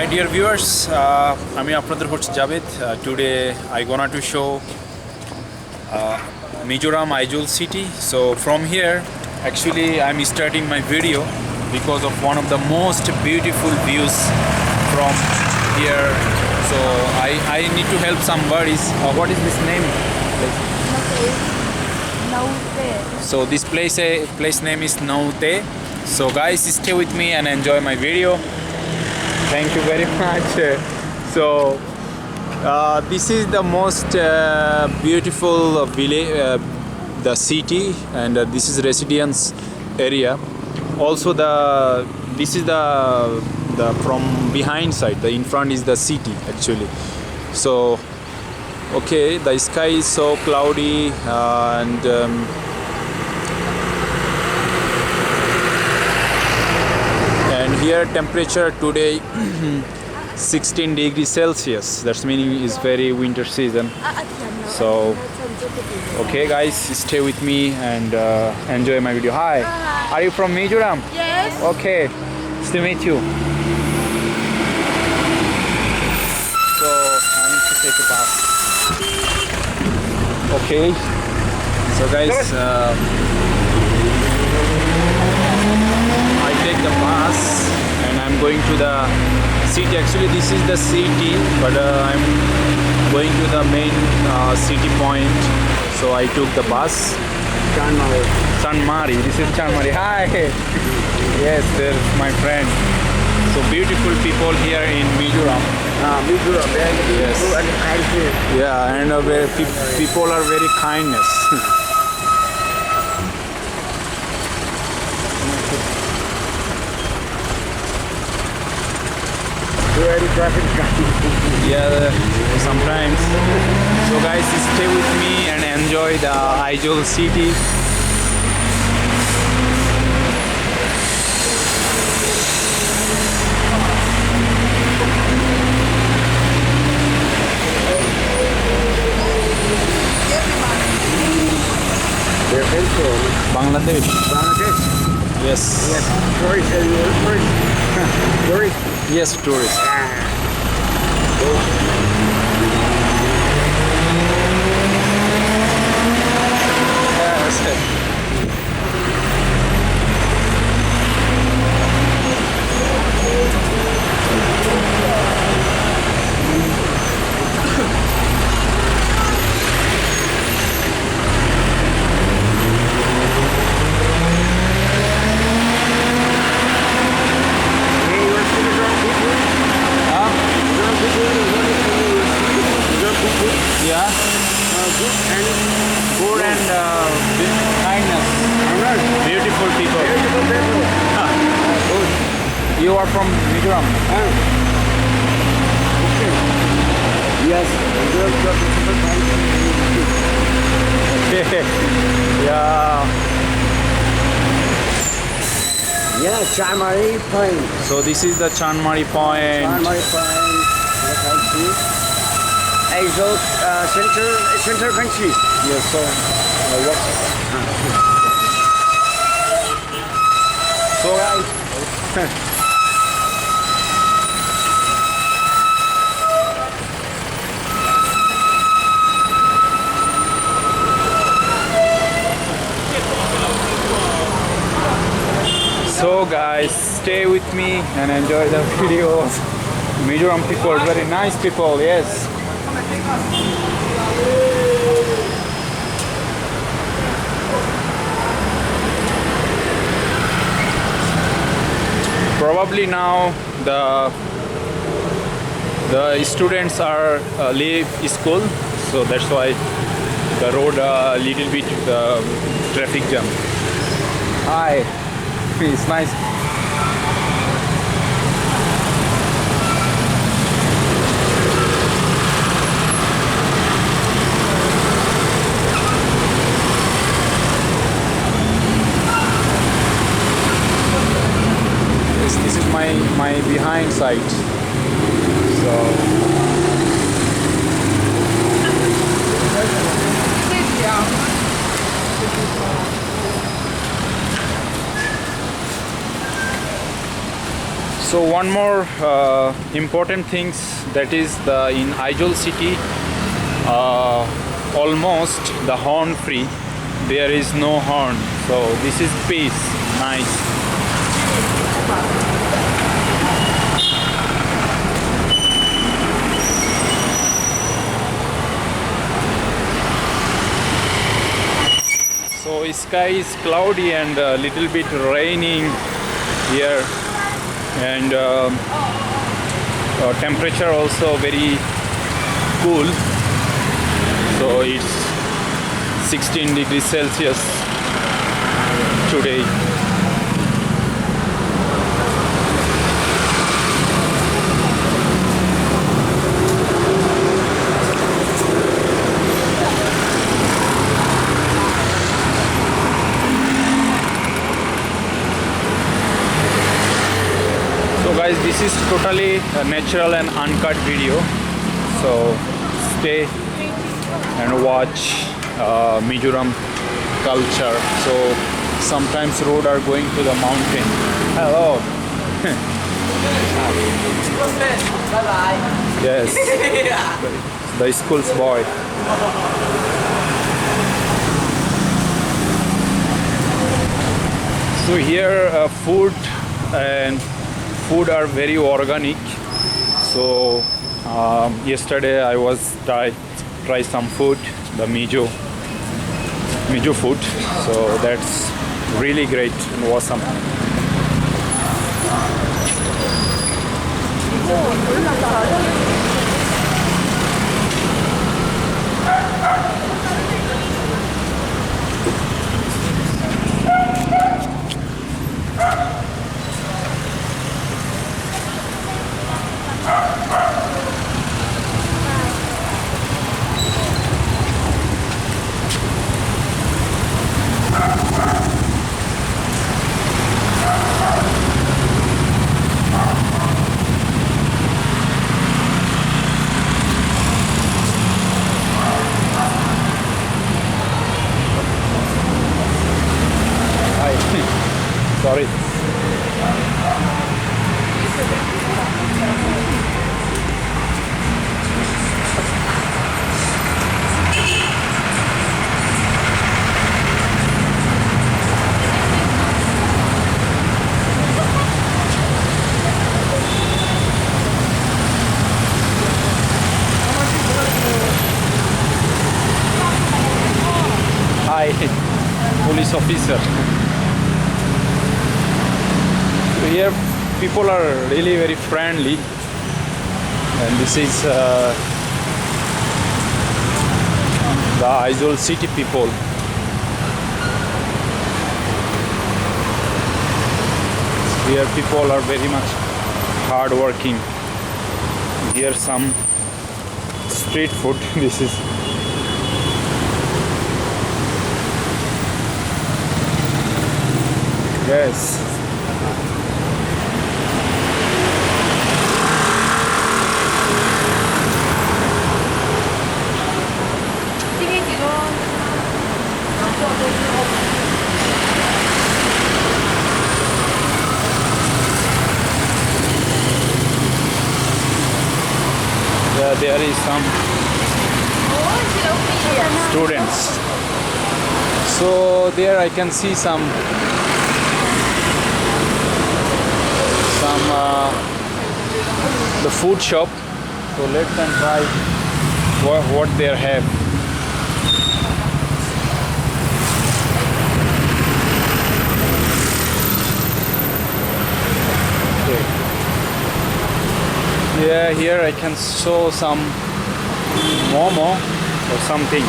My dear viewers, আমি আপনাদের হচ্ছে Javed. Today I gonna to show Mizoram Aizawl city. So from here, actually I'm starting my video because of one of the most beautiful views from here. So I need to help somebody. What is this name? Naute. So this place name is Naute. So guys, stay with me and enjoy my video. Thank you very much. So this is the most beautiful village, the city, and this is residence area. Also this is the from behind side. The in front is the city actually. So okay, the sky is so cloudy and here temperature today 16 degrees Celsius. That's meaning it's very winter season. So okay guys, stay with me and enjoy my video. Hi. Are you from Mizoram? Yes. Okay, nice to meet you. So I need to take a bath. Okay, so guys, I take the bus and I'm going to the city. Actually this is the city, but I'm going to the main city point. So I took the bus. Sanmari. This is Sanmari. Hi. Yes, there's my friend. So beautiful people here in Mizoram. Mizoram, very beautiful and kind. Yeah, and people are very kindness. Very traffic. Yeah, sometimes. So guys, stay with me and enjoy the Aizawl city. They're from Bangladesh. Bangladesh. Yes. Yes. Tourist. Tourist. Yes, tourist. Yes. Yeah. Good and kindness. Beautiful people. Good. You are from Mizoram? Yes. Yeah. Yeah, Chanmari Point. So this is the Chanmari Point. Chanmari Point. Aizawl center country. Yes, sir. So guys. So guys, stay with me and enjoy the video. Mizoram people, very nice people, yes. Probably now the students are leave school, so that's why the road little bit traffic jam. Hi. It's nice. This is my behind side. So So one more important things, that is the in Aizawl city, almost the horn free. There is no horn, so this is peace. Nice. So sky is cloudy and a little bit raining here, and temperature also very cool. So it's 16 degrees Celsius today. So guys, this is totally a natural and uncut video, so stay and watch Mizoram culture. So sometimes road are going to the mountain. Hello. Yes. The school's boy. So here food are very organic. So yesterday I was try some food, the Mizo food. So that's really great and awesome. Sorry. Hi, police officer. Here people are really very friendly, and this is the Aizawl city people. Here people are very much hard working. Here some street food. This is yes. Yeah, there is some students. So there I can see some the food shop. So let them try what they have. Yeah, here I can show some momo or something.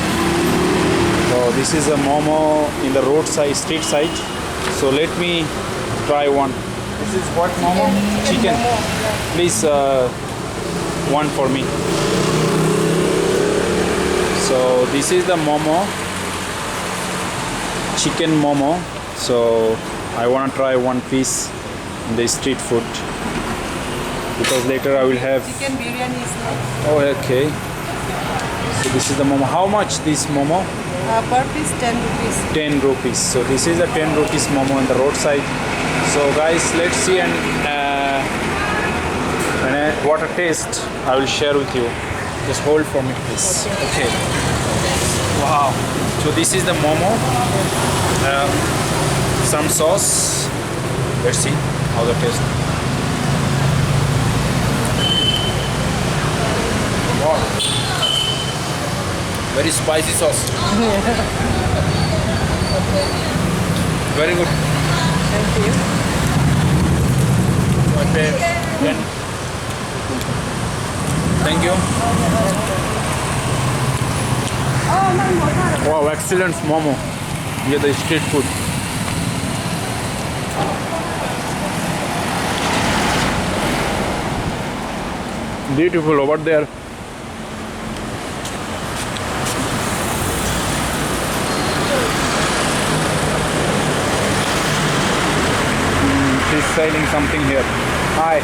So this is a momo in the roadside, street side. So let me try one. This is what momo? Chicken. Please, one for me. So this is the momo, chicken momo. So I want to try one piece in the street food, because later I will have Chicken biryani is not. Oh, okay. So this is the momo. How much this momo? Per piece 10 rupees. 10 rupees. So this is a 10 rupees momo on the roadside. So guys, let's see and what a taste I will share with you. Just hold for me, please. Okay. Wow. So this is the momo. Some sauce. Let's see how the taste. Wow. Very spicy sauce. Very good. Thank you. Okay. Thank you. Wow, excellent momo. Here the street food. Beautiful over there. She's selling something here. Hi.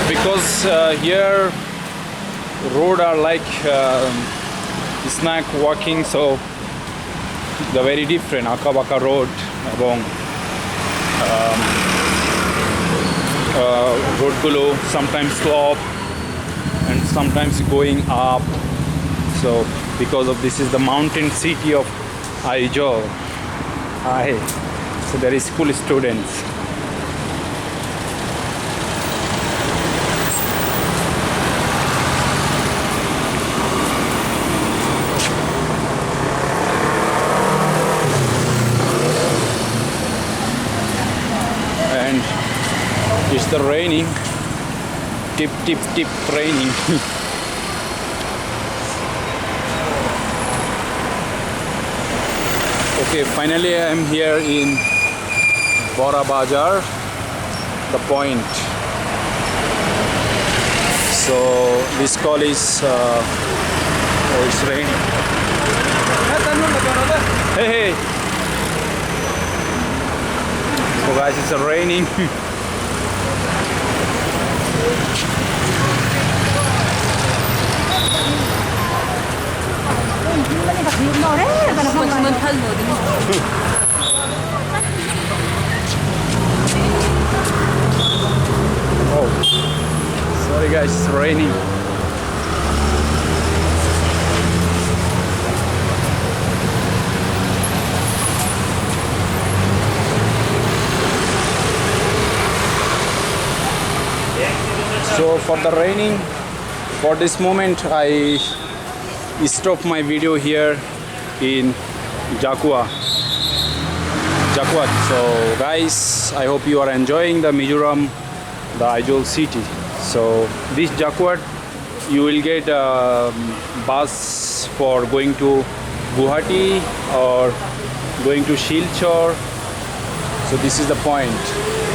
Because here road are like snack walking, so the very different Akabaka road এবং road গুলো sometimes slope and sometimes going up. So because of this is the mountain city of Aizawl. Hi. So there is school students. And it's the raining, tip raining. Okay, finally I am here in Bora Bajar, the point. So this call is oh, it's raining. Hey. So guys, it's raining. Oh, sorry guys, it's raining. So for the raining, for this moment I stop my video here in Jakuat. So guys, I hope you are enjoying the Mizoram, the Aizawl city. So this Jakuat, you will get a bus for going to Guwahati or going to Silchar. So this is the point.